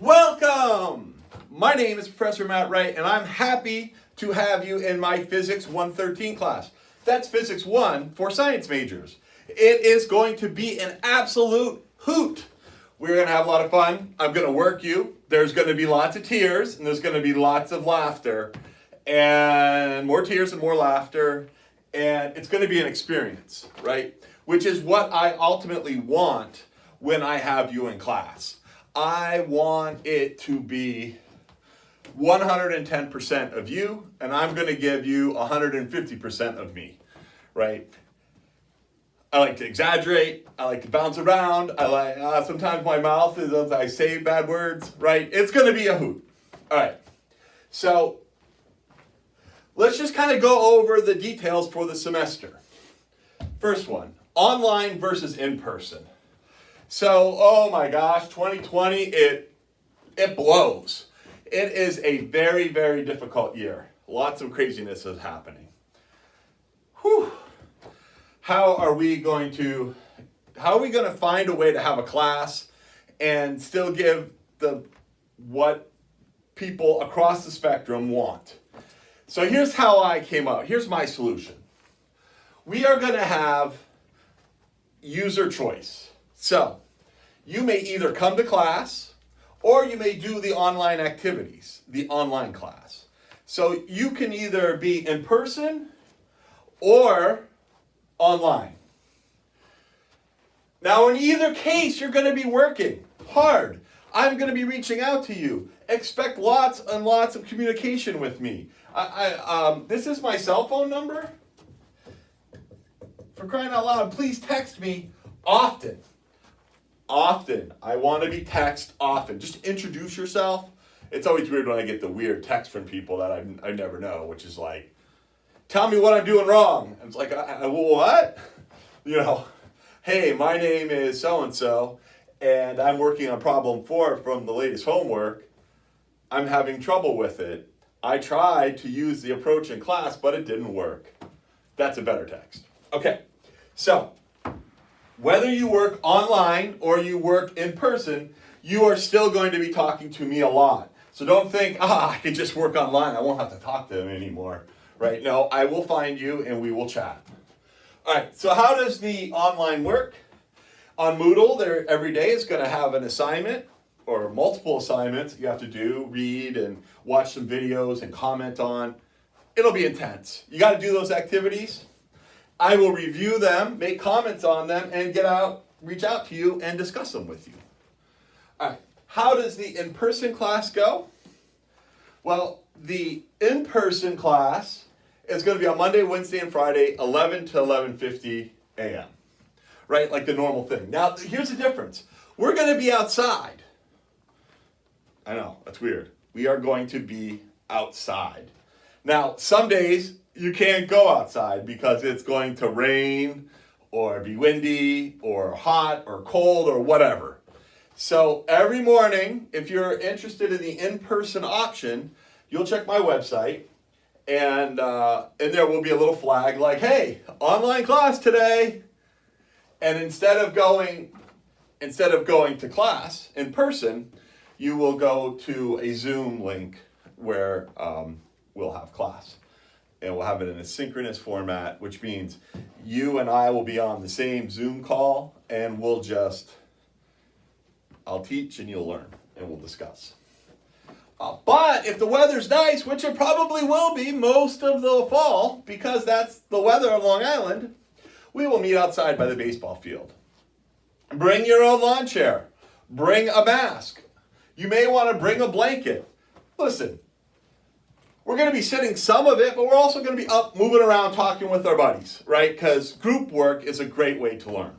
Welcome! My name is Professor Matt Wright, and I'm happy to have you in my Physics 113 class. That's Physics 1 for science majors. It is going to be an absolute hoot. We're going to have a lot of fun. I'm going to work you. There's going to be lots of tears, and there's going to be lots of laughter, and more tears and more laughter, and it's going to be an experience, right? Which is what I ultimately want when I have you in class. I want it to be 110% of you, and I'm going to give you 150% of me, right? I like to exaggerate. I like to bounce around. I like sometimes my mouth is, I say bad words, right? It's going to be a hoot. All right. So let's just kind of go over the details for the semester. First one, online versus in person. So, oh my gosh, 2020, it blows. It is a very, very difficult year. Lots of craziness is happening. Whew. How are we going to find a way to have a class and still give what people across the spectrum want? So here's how I came up. Here's my solution. We are going to have user choice. So you may either come to class or you may do the online activities, the online class. So you can either be in person or online. Now in either case, you're going to be working hard. I'm going to be reaching out to you. Expect lots and lots of communication with me. This is my cell phone number. For crying out loud, please text me often. Often. I want to be texted often. Just introduce yourself. It's always weird when I get the weird text from people that I never know, which is like, tell me what I'm doing wrong. And it's like, what? You know, hey, my name is so-and-so, and I'm working on problem 4 from the latest homework. I'm having trouble with it. I tried to use the approach in class, but it didn't work. That's a better text. Okay, so whether you work online or you work in person, you are still going to be talking to me a lot. So don't think, I can just work online. I won't have to talk to them anymore, right? No, I will find you and we will chat. All right, so how does the online work? On Moodle, every day is going to have an assignment or multiple assignments you have to do, read and watch some videos and comment on. It'll be intense. You got to do those activities. I will review them, make comments on them, and reach out to you and discuss them with you. All right, how does the in-person class go? Well, the in-person class is going to be on Monday, Wednesday, and Friday, 11 to 11:50 a.m., right? Like the normal thing. Now, here's the difference. We're going to be outside. I know, that's weird. We are going to be outside. Now, some days you can't go outside because it's going to rain or be windy or hot or cold or whatever. So every morning, if you're interested in the in-person option, you'll check my website and there will be a little flag like, hey, online class today. And instead of going to class in person, you will go to a Zoom link where we'll have class. And we'll have it in a synchronous format, which means you and I will be on the same Zoom call, and I'll teach and you'll learn, and we'll discuss. But if the weather's nice, which it probably will be most of the fall, because that's the weather on Long Island, we will meet outside by the baseball field. Bring your own lawn chair. Bring a mask. You may want to bring a blanket. Listen, we're going to be sitting some of it, but we're also going to be up, moving around, talking with our buddies, right? Because group work is a great way to learn.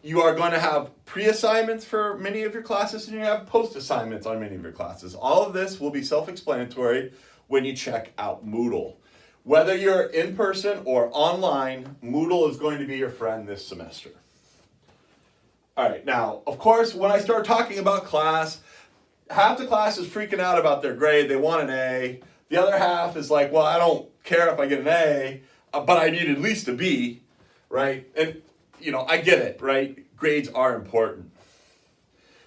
You are going to have pre-assignments for many of your classes, and you have post-assignments on many of your classes. All of this will be self-explanatory when you check out Moodle. Whether you're in person or online, Moodle is going to be your friend this semester. All right, now, of course, when I start talking about class, half the class is freaking out about their grade. They want an A. The other half is like, well, I don't care if I get an A, but I need at least a B, right? And, I get it, right? Grades are important.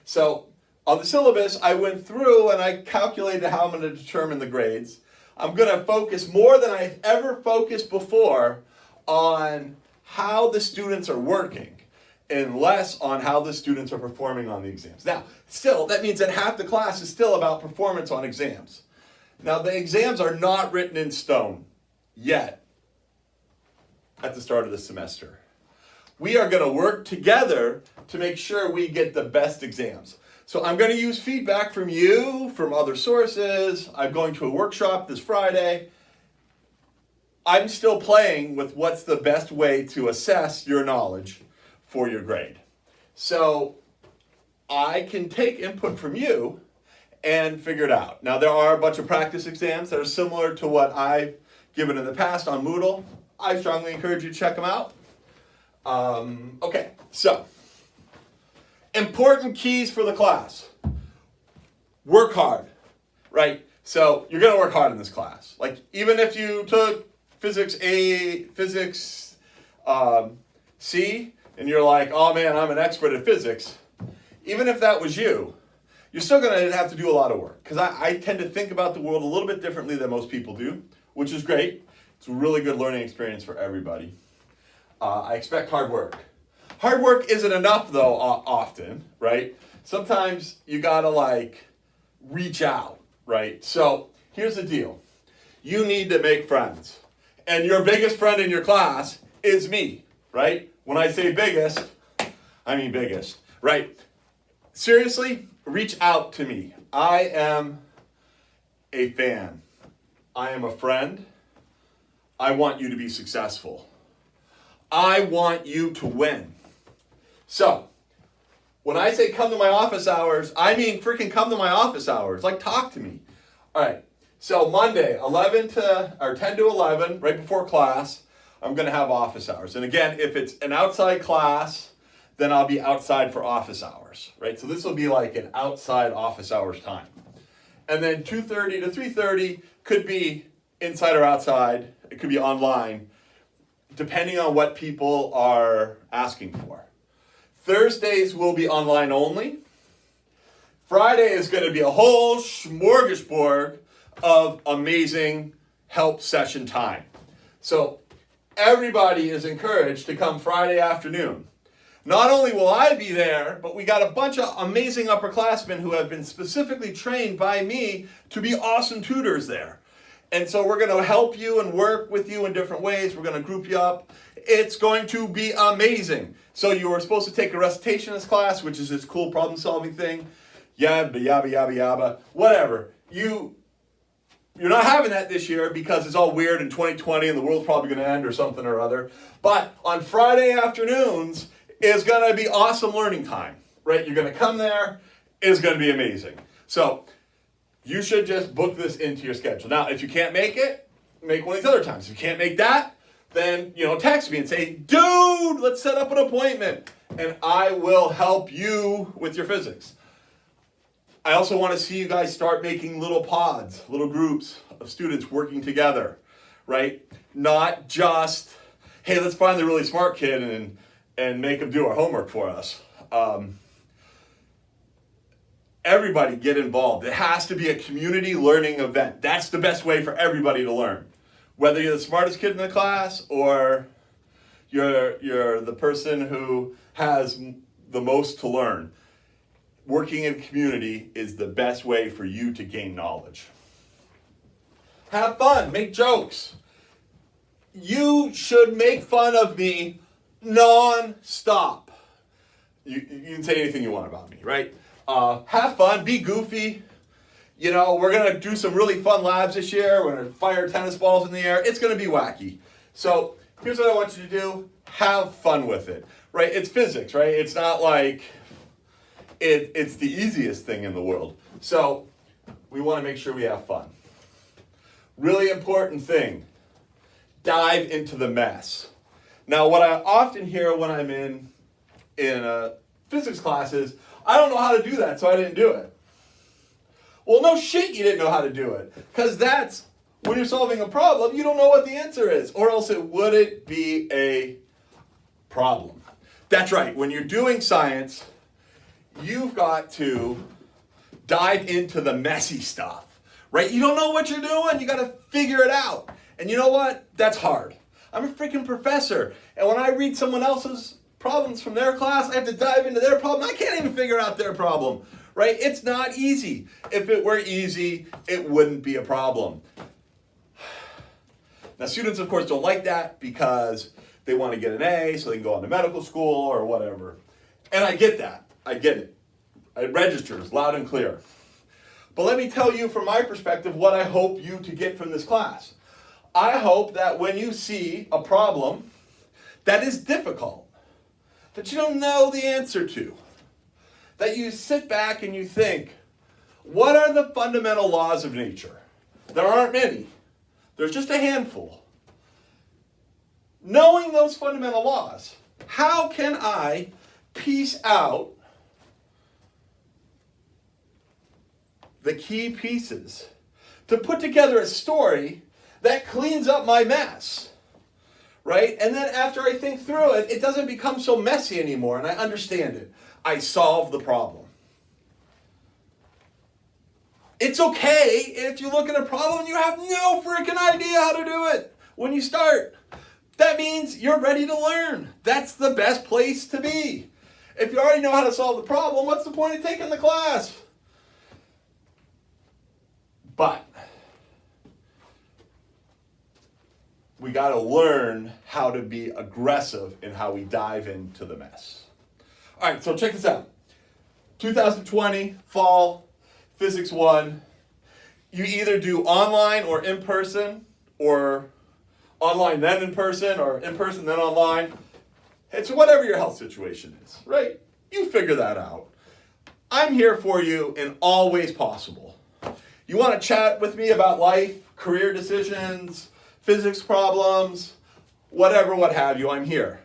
So On the syllabus, I went through and I calculated how I'm going to determine the grades. I'm going to focus more than I've ever focused before on how the students are working and less on how the students are performing on the exams. Now, still, that means that half the class is still about performance on exams. Now, the exams are not written in stone yet at the start of the semester. We are going to work together to make sure we get the best exams. So I'm going to use feedback from you, from other sources. I'm going to a workshop this Friday. I'm still playing with what's the best way to assess your knowledge for your grade. So I can take input from you and figure it out. Now, there are a bunch of practice exams that are similar to what I've given in the past on Moodle. I strongly encourage you to check them out. Okay, so important keys for the class. Work hard, right? So you're going to work hard in this class. Like, even if you took Physics A, Physics C, and you're like, oh man, I'm an expert at physics. Even if that was you, you're still going to have to do a lot of work. Because I tend to think about the world a little bit differently than most people do, which is great. It's a really good learning experience for everybody. I expect hard work. Hard work isn't enough, though, often, right? Sometimes you gotta, like, reach out, right? So here's the deal. You need to make friends. And your biggest friend in your class is me, right? When I say biggest, I mean biggest, right? Seriously, reach out to me. I am a fan. I am a friend. I want you to be successful. I want you to win. So, when I say come to my office hours, I mean freaking come to my office hours. Like, talk to me. All right. So Monday, 10 to 11, right before class, I'm going to have office hours. And again, if it's an outside class, then I'll be outside for office hours, right? So this will be like an outside office hours time. And then 2:30 to 3:30 could be inside or outside. It could be online, depending on what people are asking for. Thursdays will be online only. Friday is going to be a whole smorgasbord of amazing help session time. So everybody is encouraged to come Friday afternoon. Not only will I be there, but we got a bunch of amazing upperclassmen who have been specifically trained by me to be awesome tutors there. And so we're going to help you and work with you in different ways. We're going to group you up. It's going to be amazing. So you were supposed to take a recitationist class, which is this cool problem-solving thing. Yabba, yabba, yabba, yabba. Whatever. You're not having that this year because it's all weird in 2020 and the world's probably going to end or something or other. But on Friday afternoons is going to be awesome learning time, right? You're going to come there. It's going to be amazing. So you should just book this into your schedule. Now, if you can't make it, make one of these other times. If you can't make that, then, text me and say, dude, let's set up an appointment. And I will help you with your physics. I also want to see you guys start making little pods, little groups of students working together, right? Not just, hey, let's find the really smart kid and make them do our homework for us. Everybody get involved. It has to be a community learning event. That's the best way for everybody to learn. Whether you're the smartest kid in the class or you're the person who has the most to learn. Working in community is the best way for you to gain knowledge. Have fun, make jokes. You should make fun of me non-stop. You can say anything you want about me, right? Have fun, be goofy. We're going to do some really fun labs this year. We're going to fire tennis balls in the air. It's going to be wacky. So here's what I want you to do. Have fun with it, right? It's physics, right? It's not like it's the easiest thing in the world. So we want to make sure we have fun. Really important thing, dive into the mess. Now, what I often hear when I'm in a physics class is, I don't know how to do that, so I didn't do it. Well, no shit you didn't know how to do it. Because that's, when you're solving a problem, you don't know what the answer is. Or else it wouldn't be a problem. That's right, when you're doing science, you've got to dive into the messy stuff, right? You don't know what you're doing, you gotta figure it out. And you know what? That's hard. I'm a freaking professor, and when I read someone else's problems from their class, I have to dive into their problem. I can't even figure out their problem, right? It's not easy. If it were easy, it wouldn't be a problem. Now, students, of course, don't like that because they want to get an A so they can go on to medical school or whatever. And I get that. I get it. It registers loud and clear. But let me tell you from my perspective what I hope you to get from this class. I hope that when you see a problem that is difficult, that you don't know the answer to, that you sit back and you think, what are the fundamental laws of nature? There aren't many. There's just a handful. Knowing those fundamental laws, how can I piece out the key pieces to put together a story that cleans up my mess, right? And then after I think through it, it doesn't become so messy anymore, and I understand it. I solve the problem. It's okay if you look at a problem and you have no freaking idea how to do it when you start. That means you're ready to learn. That's the best place to be. If you already know how to solve the problem, what's the point of taking the class? But we got to learn how to be aggressive in how we dive into the mess. All right, so check this out. 2020, fall, Physics 1. You either do online or in person, or online then in person, or in person then online. It's whatever your health situation is, right? You figure that out. I'm here for you in all ways possible. You want to chat with me about life, career decisions, physics problems, whatever, what have you, I'm here.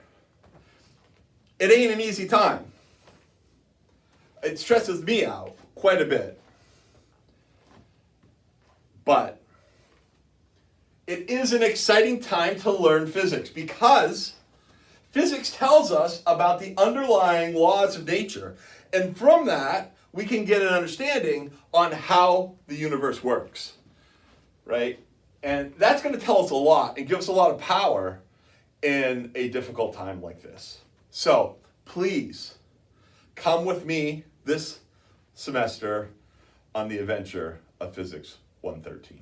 It ain't an easy time. It stresses me out quite a bit. But it is an exciting time to learn physics because physics tells us about the underlying laws of nature. And from that, we can get an understanding on how the universe works, right? And that's going to tell us a lot and give us a lot of power in a difficult time like this. So please come with me this semester on the adventure of Physics 113.